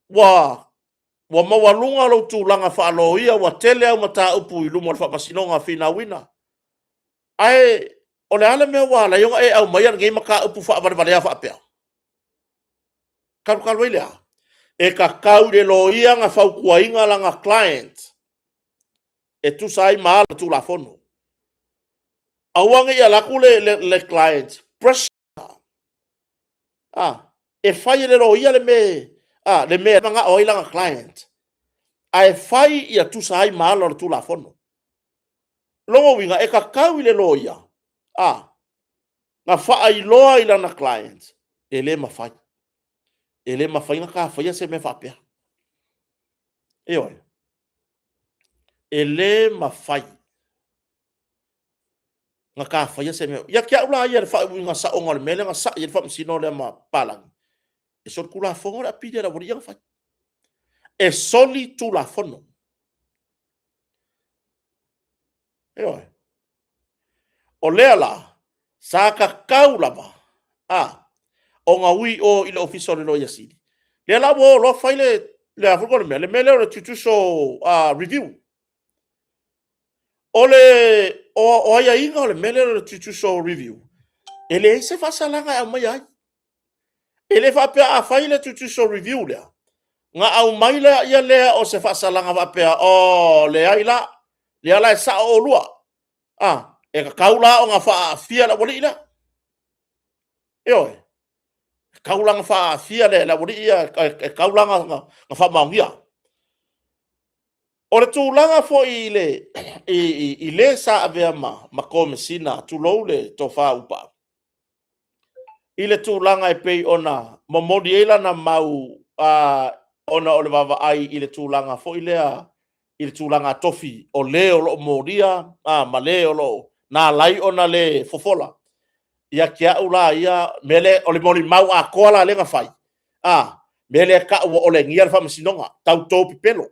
wa mawalunga lo tūlanga fa aloia wa tele au mata upu i lumo fa masinonga fina wina ai o le ala me wa la yonga e au mai ngai maka upu fa vale fa pea kalu ile e ka kau de lo ia nga fa kuainga langa client e tu sai mal tu la fono awanga ia la kule le client pressure e fai le lo ia le me nga o ilanga client ai fai ia tu sai malo tu la fono longo winga e ka kau le lo ia nga fa ai loa ilanga client ele ma fai nga ka fai se me fa pea ele ma fai nga ka fai se me ya kia ula ia fa winga sa onga le mele nga sa ia fa msino le ma palang e so kula fongo la pide la wori yang fa e soli tu la fono o leala sa ka kaulava o nga ui o ile officer le lo yasidi leala wo lo faile le afuko le mele le tutu so review ole o ya inga le mele le tutu so review ele se fa salanga a mai ai ele fa pe a faile tutu so review le nga au mai le ia le o se fa salanga va pe o le ai la sa o lua e ka kaula o nga fa fia la woli la kaula nga fa fia la woli ia kaula nga fa maungia o le tūlanga fo i le sa avea ma komesina tu lo le to fa upa i le tūlanga e pei ona momodi ela na mau ona o le vava ai i le tūlanga fo i le tūlanga tofi o le o lo modia ma le o lo na lai ona le fofola ia kia ula ia mele ole moli mau a koala lenga fai mele ka o ole ngia fa masinonga tau topi pelo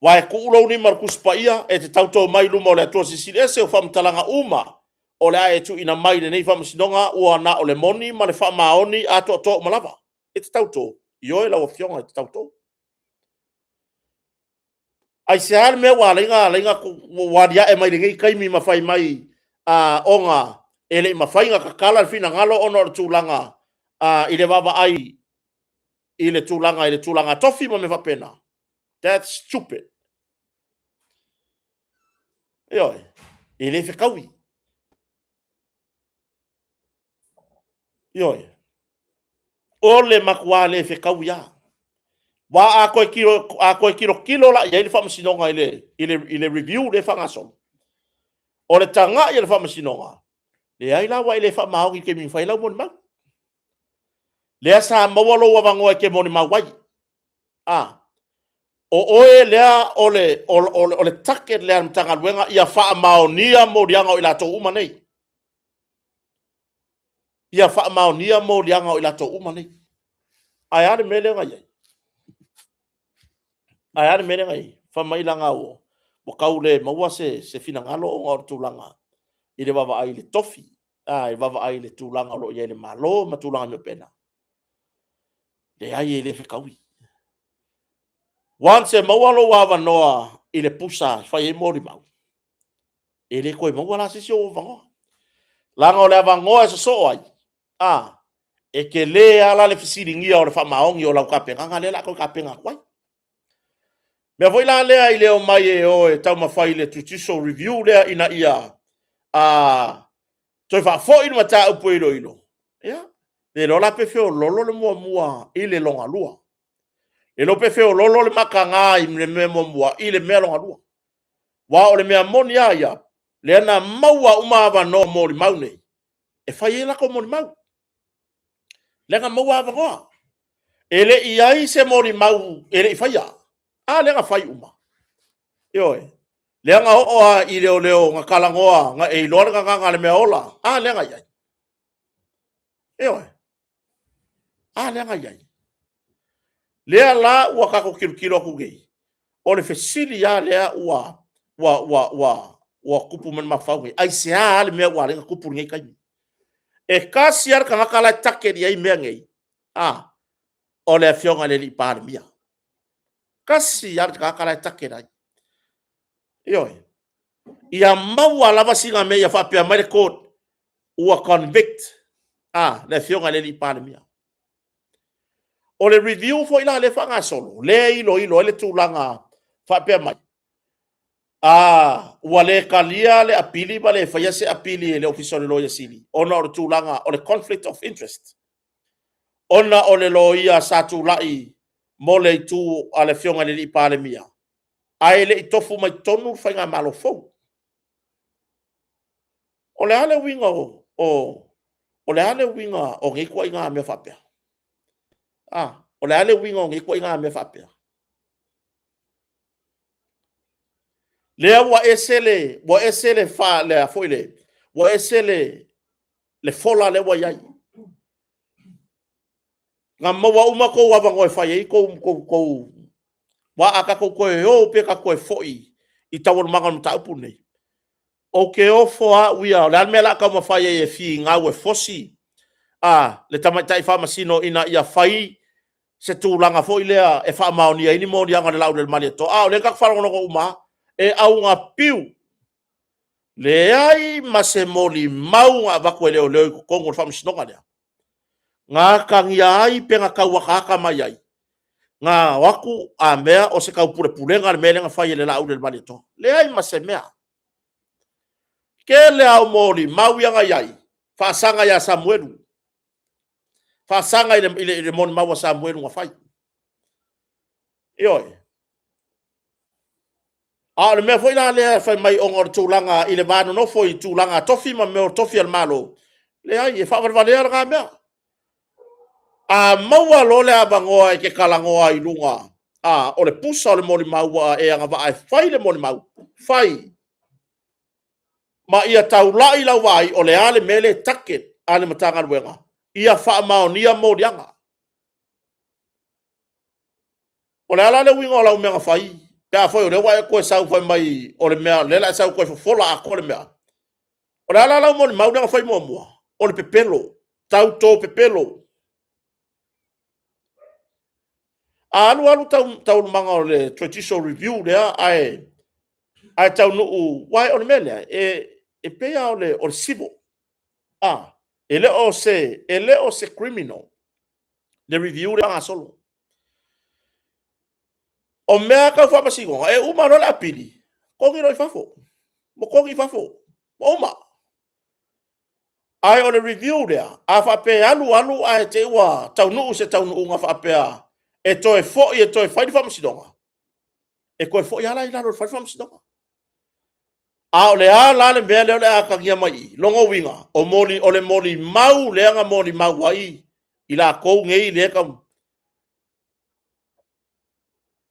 Wai ku ulo ni Markus Paia e te tautou mai luma o le atua sisile se o whamtalanga uma o le ae tu ina mai le nei whamasinonga ua na o le moni ma le whamaoni a to to malava. E te tautou. Io e lau fionga e te tautou. Ai se hale mea wā lenga wadia e mai le ngei kaimi mawhai mai onga e le mawhai ngā kakala fina ngalo ono le tūlanga i le wawa ai i le tūlanga tofi ma me whapena. That's stupid. Ioi, e le whekaui. Ioi. O le makua le whekaui a. Wa a koe kilo la, ia le whamasinonga i le review le whangason. O le tanga i le whamasinonga. Le ai la wa i le whamaongi ke mingi whailau moni mau. Le asa mawalo wa wangoa ke moni mau wai. O oe lea o le take lea mtanga luenga ia wha maonia mo lianga o ilato uma nei. Ia wha maonia mo lianga o ilato uma nei. Ai ane mele ngai. Ai ane mele ngai. Wha mailanga o. Mo kaule maua se fina ngalo o ngā tūlanga. I le wawa ai le tofi. I wawa ai le tūlanga lo ia le malo ma tūlanga mio pena. Le ai e le whikaui. Wan se maualo wawa noa i le pusa whai e mori mau. E le koe maua la sisi o vangoa. Langa o le avangoa e sa so ai. E ke le ala le fisiringia o le whamaongi o lau kapenga. Nga le la koe kapenga kwai. Mea voi la lea i leo mai e o e tau mawhai le judicial review lea ina ia. Toi wha inu mata upo ilo ilo. Le lola pe feo lolo le mua i le longa lua. E lope feo lolo le maka ngā i le mea mua i le mea longa lua. Wa o le mea moni a ia. Le ana maua umawa no mori mau nei. E whai e lako mori mau. Le nga maua awa ngoa. E le iai se mori mau e le i whai a. Le nga whai uma. Ioi. Le nga hoa i leo ngā kalangoa ngā e iloa ngā le mea ola. Le nga iai. Ioi. Le nga iai. Lea la ua kako kilo ku gei. O le fesili ya lea ua kupu man mawhau gei. Ai se a ale mea ua lenga kupu ngei kai. E kasi ar ka ngakala take di ai mea ngei. O le fionga le li pāre mia. Kasi ar ka ngakala take rai. Ioi. Ia maua lava singa mea whapea mai le court. Ua convict. Le fionga le li pāre mia. O le review fo ila le whanga solo. Le ilo le tūlanga whapea mai. Ua le kalia le apili ba le whaia se apili le ofisore loia sili. Ona o le tūlanga o le conflict of interest. Ona o le loia sa tūlai mo le tū a le fionga le li pāle mia. Ai le i tofu mai tonu whainga malo fau. O le ale winga o le ale winga o ngikua i ngā mea whapea. O le ale winga o ngikua i ngā mea whapea. Lea wa esele wha lea foile. Wa esele le fola le wa iai. Ngā maua umako wawangoe whai ei kou wa aka kou koe o pe ka koe foi i tawon manga no taupu nei. O ke o foa uia, le almea la kau mawhai e fi ngā ue fosi. Le tamaitai whamasino ina ia whai se tūlanga foi lea e whaamaoni e ini mōni anga le lau le mani to. O le kak wharangonoko uma e au ngā piu. Le ai ma se moli mau ngā wakwe leo i kongo le whamasinonga lea. Ngā kangia ai pe ngā kauakaka mai ai. Ngā waku a mea o se kau purenga le mele ngā whai le lau le mani to. Le ai ma se mea. Ke le au moli mau ianga iai. Whaasanga ia Samuelu. Whaasanga i le moni maua Samuelu ngā whai. Ioi. Le mea foi la le fai mai o ngor tūlanga i le vāno no foi tūlanga tofi ma meo tofi al malo. Le ai e whawarwalea ngā mea. Maua lo le abangoa e ke kalangoa i lunga. O le pusa o le moni maua e anga wa ai fai le moni mau. Fai. ma ia taulai lau vai o le ale mele take ale matanga luenga ia fa maonia modianga o le ala le winga o lau mea fai ta foi o le wa ko sau foi mai o le mea le la sau ko fola a ko le mea o le ala lau mo le maunanga fai mo o le pepelo tau to pepelo alu tau manga o le traditional review lea ai tau no wai o le mele e pea o le civil ele o se criminal le review le anga solo o mea ka fa pasigo e uma no la pili kongi no fafo mo kongi fafo o ma ai o le review le a fa pe alu ai te wa tau no se tau no nga fa pe e toe fai fa masidonga e koe fo ia la ila no fai fa masidonga a o le ala le mea le a kangia mai longo winga o le moli mau le anga moli mau ai ila kou ngei le kam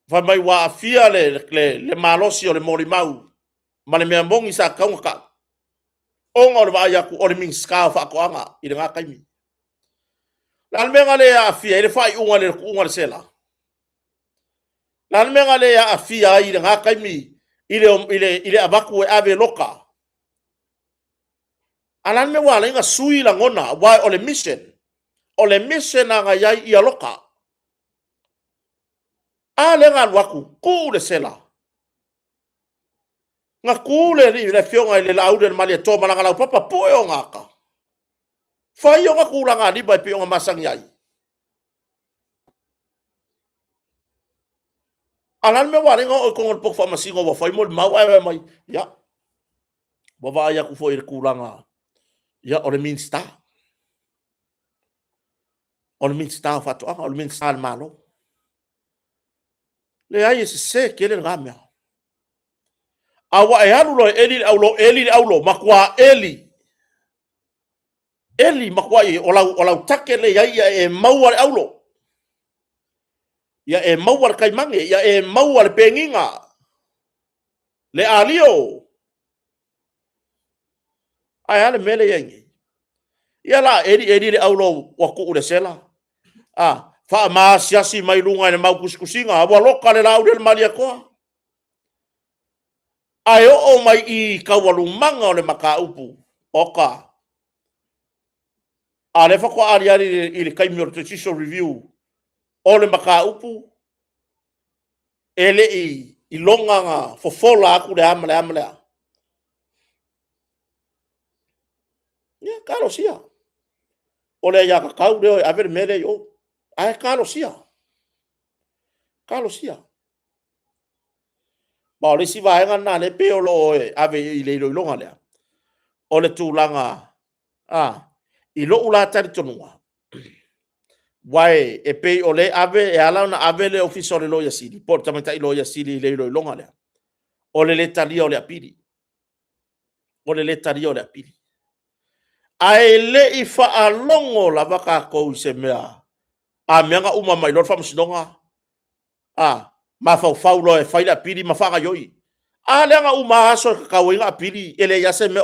fa mai wa afia le malosi o le moli mau ma le mea mongi sa kaunga ka onga o le vai aku o le ming ska fa ko anga i le nga kaimi la le mea le afia i le fai unga le sela la le mea le afia i le nga kaimi ile abaku e ave loka alan me wala inga sui la ngona wai o le mission anga yai ia loka a le ngan waku ku le sela nga ku le fionga ile la aude mali to malanga la papa po e ngaka fai nga ku la ngani bai pe nga masang yai alan me wala inga o kongol pok fa masingo wa fai mo mau ai mai ya baba ya ku fo ir kulanga ya o le minsta o le minsta fa to o le minsta malo le ai se ke le ngamia awa e alu lo eli aulo makwa eli makwa o lau take le ia e maua le aulo ia e maua le kaimange ia e maua le penginga le alio ai ale mele yengi ia la eli le aulo wa ku le sela fa ma siasi mai lunga le mau kuskusinga wa loka le lau le malia ko ai o mai i kawalumanga o le makaupu oka a le fa ko ari i le kaimi o traditional review o le makaupu ele i longa nga fofola aku le amale ya kalo sia o le ya kakau le ave mele yo ai kalo sia ba le si va nga le pe o lo ave i le longa le o le tulanga i lo ula tari tonua wai e pe o le ave e ala na ave le official lo ya sili portamenta i lo ya sili le longa le o le letaria o le apiri ai le i fa alongo la vaka ko se mea a meanga uma mai lo fa msidonga ma fa lo e fa la apiri ma fa ga yoi a le nga uma aso ka winga apiri ele ya se